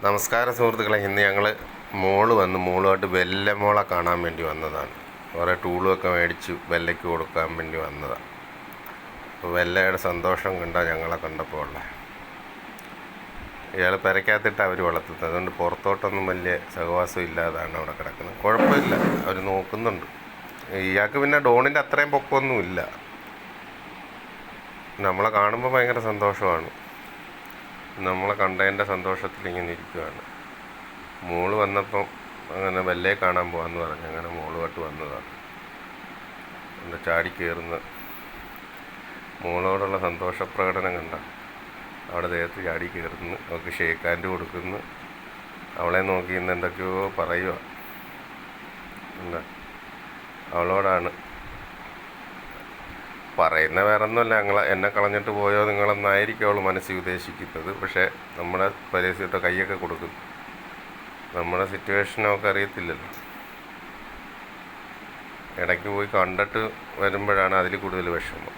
നമസ്കാരം സുഹൃത്തുക്കളെ. ഇന്ന് ഞങ്ങൾ മോളുമായിട്ട് ബെല്ലമോളെ കാണാൻ വേണ്ടി വന്നതാണ്. കുറേ ടൂളുമൊക്കെ മേടിച്ച് ബെല്ലയ്ക്ക് കൊടുക്കാൻ വേണ്ടി വന്നതാണ്. അപ്പോൾ ബെല്ലയുടെ സന്തോഷം കണ്ടാൽ ഞങ്ങളെ കണ്ടപ്പോൾ ഉള്ള ഇയാൾ പെരയ്ക്കകത്തിട്ട് അവർ വളർത്തുന്നത്, അതുകൊണ്ട് പുറത്തോട്ടൊന്നും വലിയ സഹവാസം ഇല്ലാതാണ് അവിടെ കിടക്കുന്നത്. കുഴപ്പമില്ല, അവർ നോക്കുന്നുണ്ട്. ഇയാൾക്ക് പിന്നെ ഡോണിൻ്റെ അത്രയും പൊക്കമൊന്നുമില്ല. നമ്മളെ കാണുമ്പോൾ ഭയങ്കര സന്തോഷമാണ്. നമ്മളെ കണ്ടതിൻ്റെ സന്തോഷത്തിൽ ഇങ്ങനെ ഇരിക്കുകയാണ്. മോള് വന്നപ്പം അങ്ങനെ ബെല്ലയെ കാണാൻ പോകാമെന്ന് പറഞ്ഞ് അങ്ങനെ മോളുമായിട്ട് വന്നതാണ്. എൻ്റെ ചാടി കയറുന്ന മോളോടുള്ള സന്തോഷപ്രകടനം കണ്ട അവിടെ ദേഹത്ത് ചാടി കയറുന്നു, അവൾക്ക് ഷേക്ക് ഹാൻഡ് കൊടുക്കുന്നു, അവളെ നോക്കി ഇന്ന് എന്തൊക്കെയോ പറയുക. എന്താ അവളോടാണ് പറയുന്ന, വേറെ ഒന്നുമല്ല, എന്നെ കളഞ്ഞിട്ട് പോയോ നിങ്ങളെന്നായിരിക്കും അവൾ മനസ്സിൽ ഉദ്ദേശിക്കുന്നത്. പക്ഷേ നമ്മുടെ പരിസരത്തെ കൈയൊക്കെ കൊടുക്കും. നമ്മുടെ സിറ്റുവേഷനൊക്കെ അറിയത്തില്ലല്ലോ. ഇടയ്ക്ക് പോയി കണ്ടിട്ട് വരുമ്പോഴാണ് അതിൽ കൂടുതൽ വിഷമം.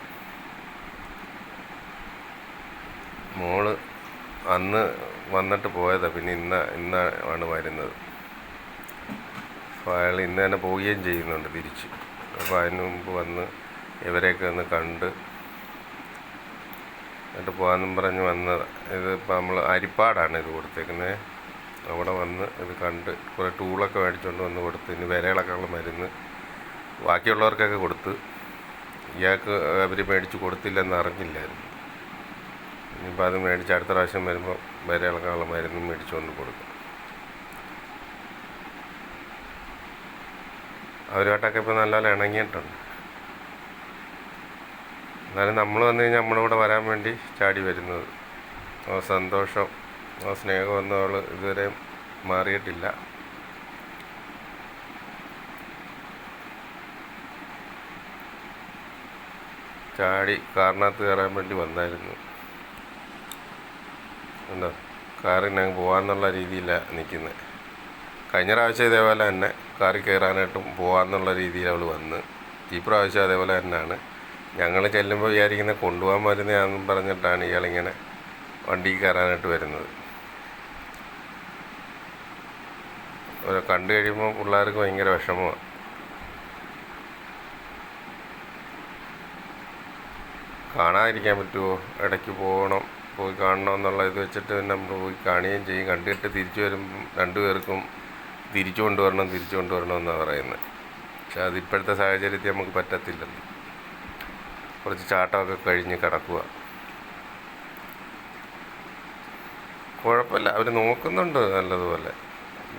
മോള് അന്ന് വന്നിട്ട് പോയതാണ്, പിന്നെ ഇന്നാണ് വരുന്നത്. അപ്പോൾ അയാൾ ഇന്ന് തന്നെ പോവുകയും ചെയ്യുന്നുണ്ട് തിരിച്ച്. അപ്പോൾ അതിന് മുമ്പ് വന്ന് ഇവരെയൊക്കെ ഒന്ന് കണ്ട് എന്നിട്ട് പോകാമെന്നും പറഞ്ഞ് വന്നത്. ഇതിപ്പോൾ നമ്മൾ അരിപ്പാടാണ് ഇത് കൊടുത്തേക്കുന്നത്. അവിടെ വന്ന് ഇത് കണ്ട് കുറേ ടൂളൊക്കെ മേടിച്ചുകൊണ്ട് വന്ന് കൊടുത്ത്, ഇനി വിരകളൊക്കെയുള്ള മരുന്ന് ബാക്കിയുള്ളവർക്കൊക്കെ കൊടുത്ത്, ഇയാൾക്ക് അവർ മേടിച്ച് കൊടുത്തില്ലെന്ന് അറിഞ്ഞില്ലായിരുന്നു. ഇനിയിപ്പോൾ അത് മേടിച്ച് അടുത്ത പ്രാവശ്യം വരുമ്പോൾ വിരകളൊക്കെയുള്ള മരുന്നും മേടിച്ചുകൊണ്ട് കൊടുക്കും. അവരുമായിട്ടൊക്കെ ഇപ്പോൾ നല്ലപോലെ ഇണങ്ങിയിട്ടുണ്ട്. എന്നാലും നമ്മൾ വന്നു കഴിഞ്ഞാൽ നമ്മളിവിടെ വരാൻ വേണ്ടി ചാടി വരുന്നത്. ആ സന്തോഷം, ആ സ്നേഹമൊന്നും അവൾ ഇതുവരെ മാറിയിട്ടില്ല. ചാടി കാറിനകത്ത് കയറാൻ വേണ്ടി വന്നായിരുന്നു. എന്താ കാറിനങ്ങ് പോകാമെന്നുള്ള രീതിയിലാണ് നിൽക്കുന്നത്. കഴിഞ്ഞ പ്രാവശ്യം ഇതേപോലെ തന്നെ കാറിൽ കയറാനായിട്ടും പോകാമെന്നുള്ള രീതിയിൽ അവൾ വന്ന്, ഈ പ്രാവശ്യം അതേപോലെ തന്നെയാണ്. ഞങ്ങൾ ചെല്ലുമ്പോൾ വിചാരിക്കുന്നത് കൊണ്ടുപോകാൻ വരുന്നതാണെന്നും പറഞ്ഞിട്ടാണ് ഇയാളിങ്ങനെ വണ്ടിയിൽ കയറാനായിട്ട് വരുന്നത്. അവരെ കണ്ടു കഴിയുമ്പോൾ പിള്ളേർക്ക് ഭയങ്കര വിഷമമാണ്. കാണാതിരിക്കാൻ പറ്റുമോ? ഇടയ്ക്ക് പോയി കാണണം എന്നുള്ള ഇത് വെച്ചിട്ട് പിന്നെ നമ്മൾ പോയി കാണുകയും ചെയ്യും. കണ്ടിട്ട് തിരിച്ചു വരുമ്പം രണ്ടുപേർക്കും തിരിച്ചു കൊണ്ടുവരണം എന്നാണ് പറയുന്നത്. പക്ഷെ അതിപ്പോഴത്തെ സാഹചര്യത്തിൽ നമുക്ക് പറ്റത്തില്ലല്ലോ. കുറച്ച് ചാട്ടമൊക്കെ കഴിഞ്ഞ് കിടക്കുക. കുഴപ്പമില്ല, അവർ നോക്കുന്നുണ്ട് നല്ലതുപോലെ.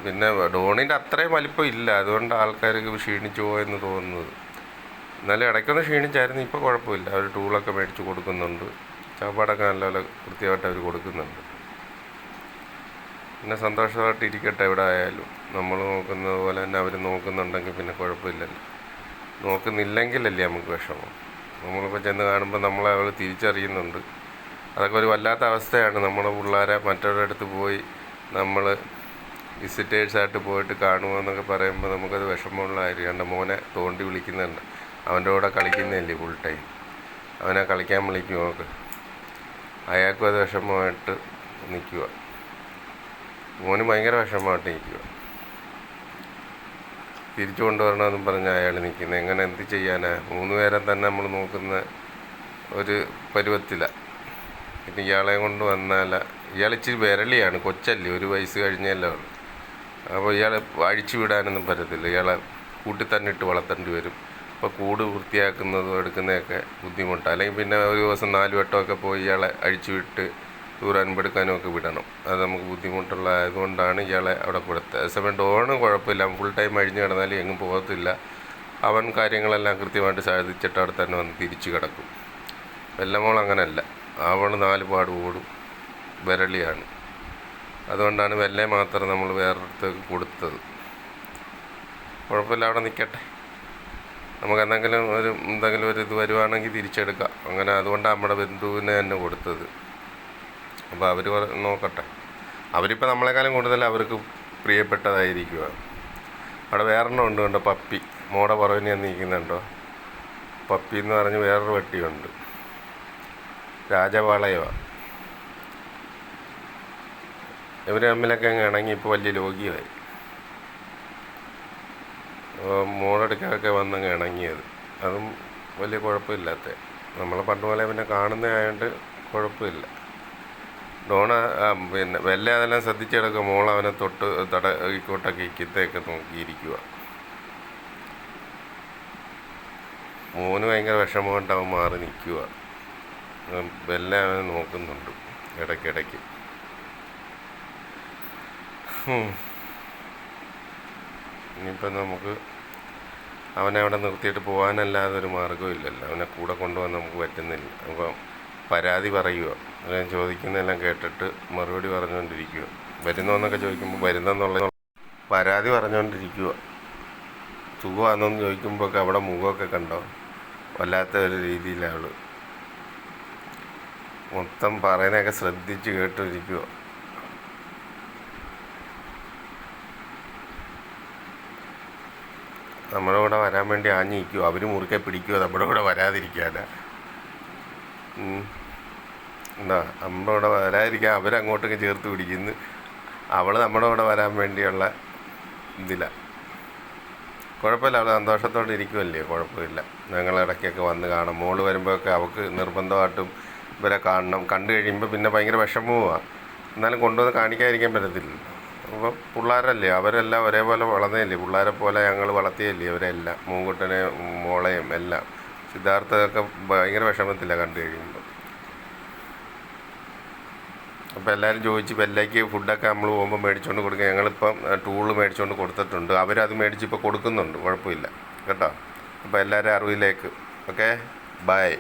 പിന്നെ ഡോണിൻ്റെ അത്രയും വലിപ്പം ഇല്ല, അതുകൊണ്ട് ആൾക്കാർക്ക് ക്ഷീണിച്ചു പോയെന്ന് തോന്നുന്നത്. എന്നാലും ഇടയ്ക്കൊന്ന് ക്ഷീണിച്ചായിരുന്നു. ഇപ്പോൾ കുഴപ്പമില്ല, അവർ ടൂളൊക്കെ മേടിച്ച് കൊടുക്കുന്നുണ്ട്. ചാപ്പാടൊക്കെ നല്ലപോലെ കൃത്യമായിട്ട് അവർ കൊടുക്കുന്നുണ്ട്. പിന്നെ സന്തോഷമായിട്ട് ഇരിക്കട്ടെ. എവിടെ ആയാലും നമ്മൾ നോക്കുന്നത് പോലെ തന്നെ അവർ നോക്കുന്നുണ്ടെങ്കിൽ പിന്നെ കുഴപ്പമില്ലല്ലോ. നോക്കുന്നില്ലെങ്കിലല്ലേ നമുക്ക് വിഷമം. നമ്മളിപ്പോൾ ചെന്ന് കാണുമ്പോൾ നമ്മളെ അവൾ തിരിച്ചറിയുന്നുണ്ട്. അതൊക്കെ ഒരു വല്ലാത്ത അവസ്ഥയാണ്. നമ്മുടെ പിള്ളേരെ മറ്റവരുടെ അടുത്ത് പോയി നമ്മൾ വിസിറ്റേഴ്സായിട്ട് പോയിട്ട് കാണുമോയെന്നൊക്കെ പറയുമ്പോൾ നമുക്കത് വിഷമമുള്ള കാര്യം. എൻ്റെ മോനെ തോണ്ടി വിളിക്കുന്നുണ്ട്, അവൻ്റെ കൂടെ കളിക്കുന്നില്ലേ ഫുൾ ടൈം, അവനെ കളിക്കാൻ വിളിക്കും. നോക്ക്, അയാൾക്കും അത് വിഷമമായിട്ട് നിൽക്കുക. മോന് ഭയങ്കര വിഷമമായിട്ട് നിൽക്കുക. തിരിച്ചു കൊണ്ടുവരണമെന്നും പറഞ്ഞ് അയാൾ നിൽക്കുന്നത്. എങ്ങനെ എന്ത് ചെയ്യാനാ? 3 പേരെ തന്നെ നമ്മൾ നോക്കുന്ന ഒരു പരുവത്തിലാണ്. പിന്നെ ഇയാളെ കൊണ്ട് വന്നാൽ ഇയാൾ ഇച്ചിരി വിരളിയാണ്, കൊച്ചല്ലേ, 1 വയസ്സ് കഴിഞ്ഞല്ലേ ഉള്ളൂ. അപ്പോൾ ഇയാളെ അഴിച്ചു വിടാനൊന്നും പറ്റത്തില്ല. ഇയാളെ കൂട്ടി തന്നെ ഇട്ട് വളർത്തേണ്ടി വരും. അപ്പോൾ കൂട് വൃത്തിയാക്കുന്നതും എടുക്കുന്നതൊക്കെ ബുദ്ധിമുട്ടാണ്. അല്ലെങ്കിൽ പിന്നെ ഒരു ദിവസം 4 വട്ടമൊക്കെ പോയി ഇയാളെ അഴിച്ചു വിട്ട് തൂറാനും എടുക്കാനും ഒക്കെ വിടണം. അത് നമുക്ക് ബുദ്ധിമുട്ടുള്ള ആയതുകൊണ്ടാണ് ഇയാളെ അവിടെ കൊടുത്തത്. അതേസമയം ഡോണ് കുഴപ്പമില്ല, ഫുൾ ടൈം അഴിഞ്ഞ് കിടന്നാലും എങ്ങും പോകത്തില്ല. അവൻ കാര്യങ്ങളെല്ലാം കൃത്യമായിട്ട് സാധിച്ചിട്ട് അവിടെ തന്നെ വന്ന് തിരിച്ചു കിടക്കും. വെല്ലമോൾ അങ്ങനെയല്ല, അവൾ 4 പാട് ഓടും, വിരളിയാണ്. അതുകൊണ്ടാണ് വെല്ലയെ മാത്രം നമ്മൾ വേറൊരിടത്തേക്ക് കൊടുത്തത്. കുഴപ്പമില്ല, അവിടെ നിൽക്കട്ടെ. നമുക്ക് എന്തെങ്കിലും ഒരു ഇത് വരുവാണെങ്കിൽ തിരിച്ചെടുക്കാം. അങ്ങനെ അതുകൊണ്ടാണ് നമ്മുടെ ബന്ധുവിനെ തന്നെ കൊടുത്തത്. അപ്പോൾ അവർ നോക്കട്ടെ. അവരിപ്പോൾ നമ്മളെക്കാളും കൂടുതൽ അവർക്ക് പ്രിയപ്പെട്ടതായിരിക്കുക. അവിടെ വേറെണ്ണം ഉണ്ട് കണ്ടോ, പപ്പി. മോടെ പുറവിന് ഞാൻ നിൽക്കുന്നുണ്ടോ, പപ്പി എന്ന് പറഞ്ഞ് വേറൊരു പട്ടിയുണ്ട്, രാജപാളയമാണ്. ഇവർ തമ്മിലൊക്കെ അങ്ങ് ഇണങ്ങി ഇപ്പോൾ വലിയ ലോകിയായി. മോളെടുക്കൊക്കെ വന്നങ്ങ് ഇണങ്ങിയത്, അതും വലിയ കുഴപ്പമില്ലാത്ത. നമ്മളെ പണ്ട് പോലെ പിന്നെ കാണുന്നതായതുകൊണ്ട് കുഴപ്പമില്ല. ഡോണ പിന്നെ വെല്ല അതെല്ലാം ശ്രദ്ധിച്ചെടുക്കുക. മോൾ അവനെ തൊട്ട് ഇക്കോട്ടൊക്കെ ഇക്കത്തെയൊക്കെ നോക്കിയിരിക്കുക. മോന് ഭയങ്കര വിഷമം കൊണ്ട് അവൻ മാറി നിൽക്കുക. വെല്ല അവനെ നോക്കുന്നുണ്ട് ഇടയ്ക്കിടയ്ക്ക്. ഇനിയിപ്പം നമുക്ക് അവനെ അവിടെ നിർത്തിയിട്ട് പോകാനല്ലാതെ ഒരു മാർഗ്ഗവും ഇല്ലല്ലോ. അവനെ കൂടെ കൊണ്ടുപോകാൻ നമുക്ക് പറ്റുന്നില്ല. അപ്പം പരാതി പറയുക, ഞാൻ ചോദിക്കുന്നതെല്ലാം കേട്ടിട്ട് മറുപടി പറഞ്ഞുകൊണ്ടിരിക്കുക. വരുന്നോന്നൊക്കെ ചോദിക്കുമ്പോൾ വരുന്നെന്നുള്ള പരാതി പറഞ്ഞുകൊണ്ടിരിക്കുക. സുഖമാണെന്ന് ചോദിക്കുമ്പോഴൊക്കെ അവിടെ മുഖമൊക്കെ കണ്ടോ, വല്ലാത്ത ഒരു രീതിയിലാണ് മൊത്തം പറയുന്നതൊക്കെ ശ്രദ്ധിച്ച് കേട്ടിരിക്കുക. നമ്മുടെ കൂടെ വരാൻ വേണ്ടി ആഞ്ഞിരിക്കുമോ, അവർ മുറുക്കെ പിടിക്കുമോ നമ്മുടെ കൂടെ വരാതിരിക്കാനാ. എന്താ നമ്മുടെ കൂടെ വരാതിരിക്കാൻ അവരങ്ങോട്ടൊക്കെ ചേർത്ത് പിടിക്കുന്നു. അവൾ നമ്മുടെ കൂടെ വരാൻ വേണ്ടിയുള്ള ഇതിലാണ്. കുഴപ്പമില്ല, അവൾ സന്തോഷത്തോടെ ഇരിക്കുമല്ലേ, കുഴപ്പമില്ല. ഞങ്ങൾ ഇടയ്ക്കൊക്കെ വന്ന് കാണാം. മോള് വരുമ്പോഴൊക്കെ അവൾക്ക് നിർബന്ധമായിട്ടും ഇവരെ കാണണം. കണ്ടു കഴിയുമ്പോൾ പിന്നെ ഭയങ്കര വിഷമവുമാണ്. എന്നാലും കൊണ്ടുവന്ന് കാണിക്കാതിരിക്കാൻ പറ്റത്തില്ല. അപ്പോൾ പിള്ളേരല്ലേ, അവരെല്ലാം ഒരേപോലെ വളർന്നതല്ലേ, പിള്ളേരെ പോലെ ഞങ്ങൾ വളർത്തിയല്ലേ അവരെല്ലാം, മൂങ്കുട്ടനെ മോളെയും എല്ലാം. സിദ്ധാർത്ഥയൊക്കെ ഭയങ്കര വിഷമത്തില്ല കണ്ടു കഴിയുമ്പോൾ. അപ്പോൾ എല്ലാവരും ചോദിച്ച് ബെല്ലയ്ക്ക് ഫുഡൊക്കെ നമ്മൾ പോകുമ്പോൾ മേടിച്ചുകൊണ്ട് കൊടുക്കുക. ഞങ്ങളിപ്പം ടൂള് മേടിച്ചുകൊണ്ട് കൊടുത്തിട്ടുണ്ട്, അവരത് മേടിച്ച് ഇപ്പോൾ കൊടുക്കുന്നുണ്ട്, കുഴപ്പമില്ല കേട്ടോ. അപ്പോൾ എല്ലാവരും അറിവിലേക്ക്. Okay, by.